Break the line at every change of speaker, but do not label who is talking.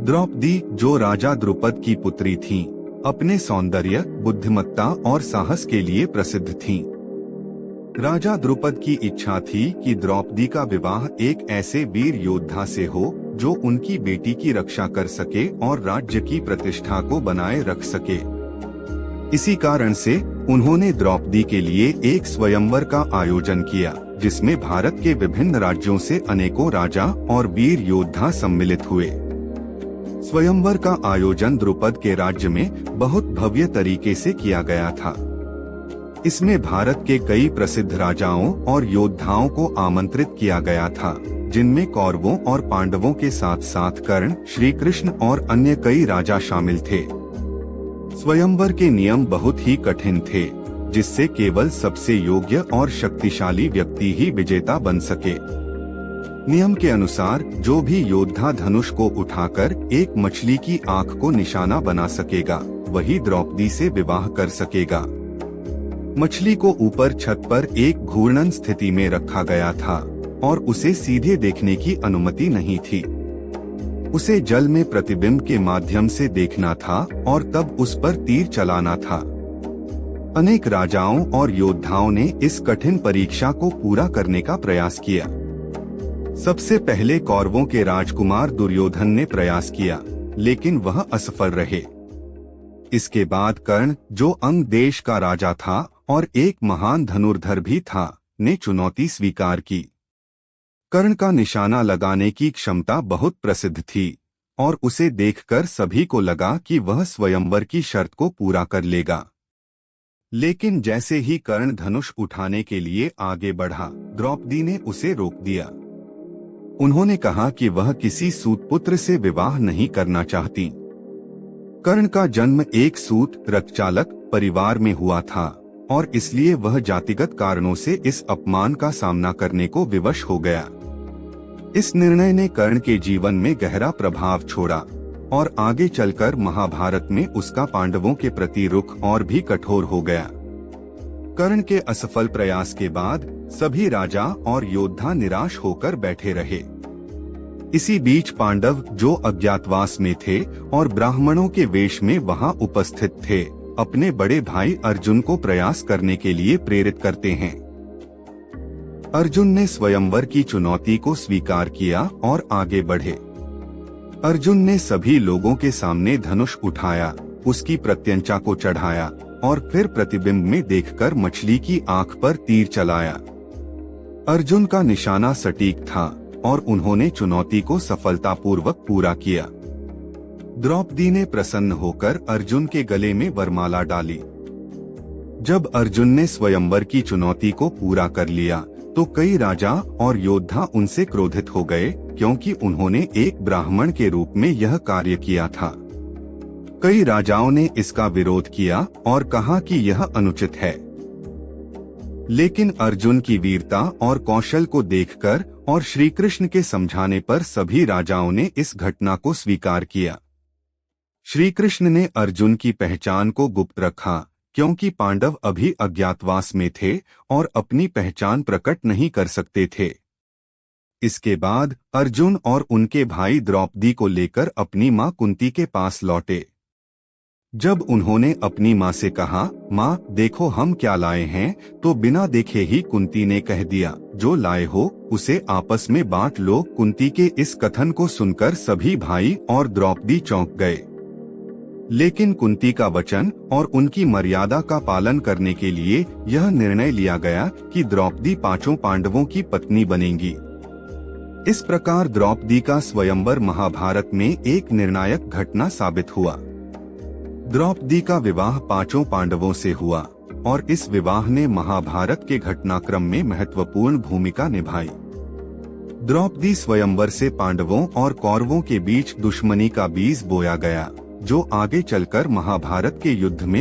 द्रौपदी, जो राजा द्रुपद की पुत्री थीं, अपने सौंदर्य, बुद्धिमत्ता और साहस के लिए प्रसिद्ध थीं। राजा द्रुपद की इच्छा थी कि द्रौपदी का विवाह एक ऐसे वीर योद्धा से हो जो उनकी बेटी की रक्षा कर सके और राज्य की प्रतिष्ठा को बनाए रख सके। इसी कारण से उन्होंने द्रौपदी के लिए एक स्वयंवर का आयोजन किया, जिसमें भारत के विभिन्न राज्यों से अनेकों राजा और वीर योद्धा सम्मिलित हुए। स्वयंवर का आयोजन द्रुपद के राज्य में बहुत भव्य तरीके से किया गया था। इसमें भारत के कई प्रसिद्ध राजाओं और योद्धाओं को आमंत्रित किया गया था, जिनमें कौरवों और पांडवों के साथ साथ कर्ण, श्री कृष्ण और अन्य कई राजा शामिल थे। स्वयंवर के नियम बहुत ही कठिन थे, जिससे केवल सबसे योग्य और शक्तिशाली व्यक्ति ही विजेता बन सके। नियम के अनुसार जो भी योद्धा धनुष को उठाकर एक मछली की आंख को निशाना बना सकेगा, वही द्रौपदी से विवाह कर सकेगा। मछली को ऊपर छत पर एक घूर्णन स्थिति में रखा गया था और उसे सीधे देखने की अनुमति नहीं थी। उसे जल में प्रतिबिंब के माध्यम से देखना था और तब उस पर तीर चलाना था। अनेक राजाओं और योद्धाओं ने इस कठिन परीक्षा को पूरा करने का प्रयास किया। सबसे पहले कौरवों के राजकुमार दुर्योधन ने प्रयास किया, लेकिन वह असफल रहे। इसके बाद कर्ण, जो अंग देश का राजा था और एक महान धनुर्धर भी था, ने चुनौती स्वीकार की। कर्ण का निशाना लगाने की क्षमता बहुत प्रसिद्ध थी और उसे देखकर सभी को लगा कि वह स्वयंवर की शर्त को पूरा कर लेगा। लेकिन जैसे ही कर्ण धनुष उठाने के लिए आगे बढ़ा, द्रौपदी ने उसे रोक दिया। उन्होंने कहा कि वह किसी सूत पुत्र से विवाह नहीं करना चाहती। कर्ण का जन्म एक सूत रथचालक परिवार में हुआ था और इसलिए वह जातिगत कारणों से इस अपमान का सामना करने को विवश हो गया। इस निर्णय ने कर्ण के जीवन में गहरा प्रभाव छोड़ा और आगे चलकर महाभारत में उसका पांडवों के प्रति रुख और भी कठोर हो गया। कर्ण के असफल प्रयास के बाद सभी राजा और योद्धा निराश होकर बैठे रहे। इसी बीच पांडव, जो अज्ञातवास में थे और ब्राह्मणों के वेश में वहां उपस्थित थे, अपने बड़े भाई अर्जुन को प्रयास करने के लिए प्रेरित करते हैं। अर्जुन ने स्वयंवर की चुनौती को स्वीकार किया और आगे बढ़े। अर्जुन ने सभी लोगों के सामने धनुष उठाया, उसकी प्रत्यंचा को चढ़ाया और फिर प्रतिबिंब में देखकर मछली की आंख पर तीर चलाया। अर्जुन का निशाना सटीक था और उन्होंने चुनौती को सफलतापूर्वक पूरा किया। द्रौपदी ने प्रसन्न होकर अर्जुन के गले में वरमाला डाली। जब अर्जुन ने स्वयंवर की चुनौती को पूरा कर लिया तो कई राजा और योद्धा उनसे क्रोधित हो गए, क्योंकि उन्होंने एक ब्राह्मण के रूप में यह कार्य किया था। कई राजाओं ने इसका विरोध किया और कहा कि यह अनुचित है। लेकिन अर्जुन की वीरता और कौशल को देखकर और श्री कृष्ण के समझाने पर सभी राजाओं ने इस घटना को स्वीकार किया। श्री कृष्ण ने अर्जुन की पहचान को गुप्त रखा, क्योंकि पांडव अभी अज्ञातवास में थे और अपनी पहचान प्रकट नहीं कर सकते थे। इसके बाद अर्जुन और उनके भाई द्रौपदी को लेकर अपनी मां कुंती के पास लौटे। जब उन्होंने अपनी मां से कहा, मां देखो हम क्या लाए हैं, तो बिना देखे ही कुंती ने कह दिया, जो लाए हो उसे आपस में बांट लो। कुंती के इस कथन को सुनकर सभी भाई और द्रौपदी चौंक गए। लेकिन कुंती का वचन और उनकी मर्यादा का पालन करने के लिए यह निर्णय लिया गया कि द्रौपदी पांचों पांडवों की पत्नी बनेंगी। इस प्रकार द्रौपदी का स्वयंवर महाभारत में एक निर्णायक घटना साबित हुआ। द्रौपदी का विवाह पांचों पांडवों से हुआ और इस विवाह ने महाभारत के घटनाक्रम में महत्वपूर्ण भूमिका निभाई। द्रौपदी स्वयंवर से पांडवों और कौरवों के बीच दुश्मनी का बीज बोया गया, जो आगे चलकर महाभारत के युद्ध में